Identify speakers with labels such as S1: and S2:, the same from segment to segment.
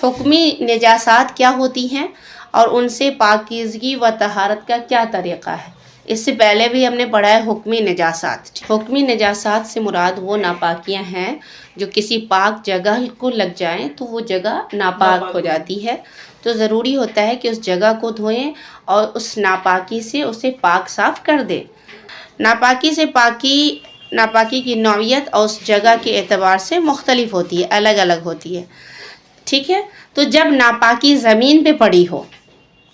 S1: हुक्मी निजासात क्या होती हैं और उनसे पाकीज़गी व तहारत का क्या तरीक़ा है। इससे पहले भी हमने पढ़ा है हुक्मी निजासात। हुक्मी निजासात से मुराद वो नापाकियाँ हैं जो किसी पाक जगह को लग जाएं तो वो जगह नापाक हो जाती है। तो ज़रूरी होता है कि उस जगह को धोएं और उस नापाकी से उसे पाक साफ़ कर दें। नापाकी से नापाकी की नौइयत और उस जगह के एतबार से मुख्तलिफ होती है, अलग अलग होती है। ठीक है, तो जब नापाकी ज़मीन पे पड़ी हो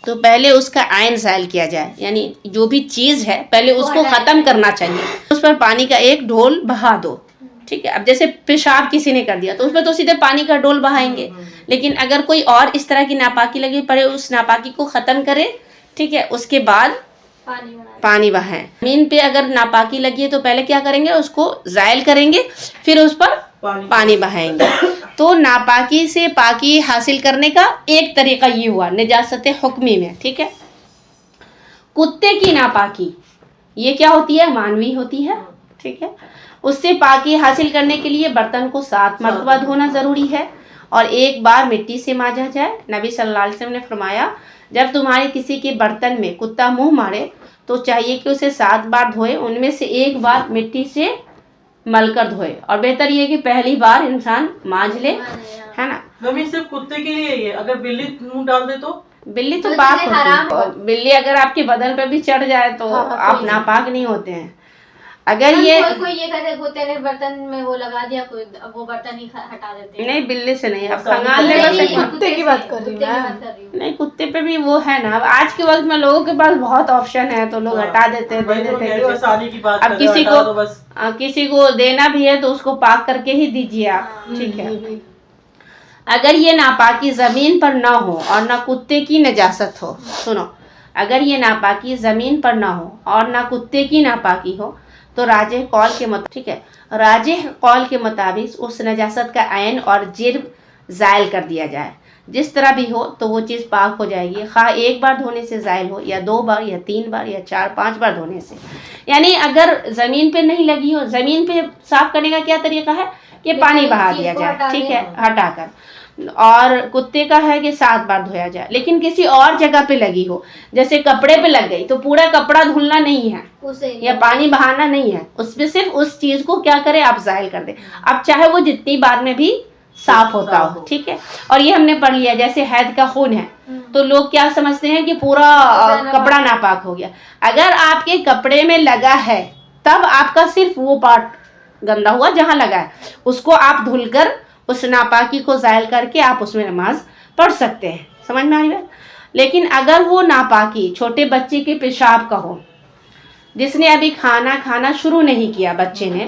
S1: तो पहले उसका आयन ज़ाइल किया जाए, यानी जो भी चीज़ है पहले उसको ख़त्म करना चाहिए। उस पर पानी का एक ढोल बहा दो। ठीक है, अब जैसे पेशाब किसी ने कर दिया तो उसमें तो सीधे पानी का डोल बहाएंगे, लेकिन अगर कोई और इस तरह की नापाकी लगी पड़े उस नापाकी को ख़त्म करे। ठीक है, उसके बाद पानी बहाएं। ज़मीन पे अगर नापाकी लगी है तो पहले क्या करेंगे, उसको ज़ाइल करेंगे, फिर उस पर पानी बहाएंगे। तो नापाकी से पाकी हासिल करने का एक तरीका ये हुआ निजासत हुक्मी में। ठीक है, कुत्ते की नापाकी ये क्या होती है, मानवी होती है। ठीक है, उससे पाकी हासिल करने के लिए बर्तन को 7 मरतबा धोना ज़रूरी है और एक बार मिट्टी से मांजा जाए। नबी सल्लल्लाहु अलैहि वसल्लम ने फरमाया, जब तुम्हारे किसी के बर्तन में कुत्ता मुंह मारे तो चाहिए कि उसे 7 बार धोए, उनमें से एक बार मिट्टी से मलकर धोए और बेहतर ये कि पहली बार इंसान मांज ले, है ना।
S2: नबी सिर्फ कुत्ते के लिए ये, अगर बिल्ली मुंह डाल दे तो
S1: बिल्ली तो पाक होती है। बिल्ली अगर आपके बदन पे भी चढ़ जाए तो आप नापाक नहीं होते हैं। अगर ये
S3: कोई ये कहते कुत्ते ने बर्तन में वो लगा दिया, कोई वो बर्तन ही हटा देते हैं।
S1: नहीं, बिल्ली से नहीं, अब खंगाल लेगा।
S3: कुत्ते की बात कर रही हूँ।
S1: नहीं, कुत्ते पे भी वो है ना। अब आज के वक्त में लोगों के पास बहुत ऑप्शन है तो लोग हटा देते हैं, दे देते हैं। अब किसी को देना भी है तो उसको पाक करके ही दीजिए आप। ठीक है, अगर ये नापाकी ज़मीन पर ना हो और ना कुत्ते की नजासत हो, सुनो, अगर ये नापाकी ज़मीन पर ना हो और ना कुत्ते की नापाकी हो तो राजिह कौल के ठीक है, राजिह कौल के मुताबिक उस नजासत का ऐन और जिर्म ज़ाइल कर दिया जाए। जिस तरह भी हो तो वो चीज़ पाक हो जाएगी, खा एक बार धोने से ज़ाइल हो या 2 बार या 3 बार या 4-5 बार धोने से। यानी अगर ज़मीन पे नहीं लगी हो, ज़मीन पे साफ़ करने का क्या तरीका है कि पानी बहा दिया जाए। ठीक है, हटाकर। और कुत्ते का है कि 7 बार धोया जाए। लेकिन किसी और जगह पे लगी हो, जैसे कपड़े पे लग गई तो पूरा कपड़ा धुलना नहीं है या पानी बहाना नहीं है, उसमें सिर्फ उस चीज को क्या करे आप ज़ाइल कर दे। अब चाहे वो जितनी बार में भी साफ होता हो। ठीक है, और ये हमने पढ़ लिया जैसे हैद का खून है तो लोग क्या समझते हैं कि पूरा कपड़ा नापाक हो गया। अगर आपके कपड़े में लगा है तब आपका सिर्फ वो पार्ट गंदा हुआ जहाँ लगा है, उसको आप धुलकर उस नापाकी को ज़ाइल करके आप उसमें नमाज पढ़ सकते हैं। समझ में आई बात। लेकिन अगर वो नापाकी छोटे बच्चे के पेशाब का हो, जिसने अभी खाना शुरू नहीं किया बच्चे ने,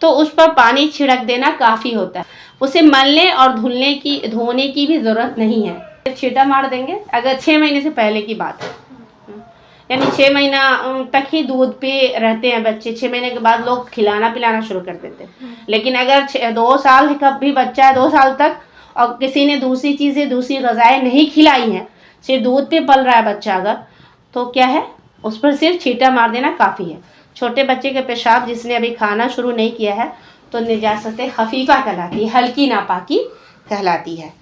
S1: तो उस पर पानी छिड़क देना काफ़ी होता है। उसे मलने और धोने की भी ज़रूरत नहीं है, छींटा मार देंगे। अगर 6 महीने से पहले की बात है, यानी 6 महीना तक ही दूध पे रहते हैं बच्चे, 6 महीने के बाद लोग खिलाना पिलाना शुरू कर देते हैं। लेकिन अगर 2 साल का भी बच्चा है, 2 साल तक, और किसी ने दूसरी चीज़ें दूसरी ग़िज़ाएँ नहीं खिलाई हैं, सिर्फ दूध पे पल रहा है बच्चा अगर, तो क्या है उस पर सिर्फ छींटा मार देना काफ़ी है। छोटे बच्चे के पेशाब जिसने अभी खाना शुरू नहीं किया है तो निजासत खफीफ़ा कहलाती है, हल्की नापाकी कहलाती है।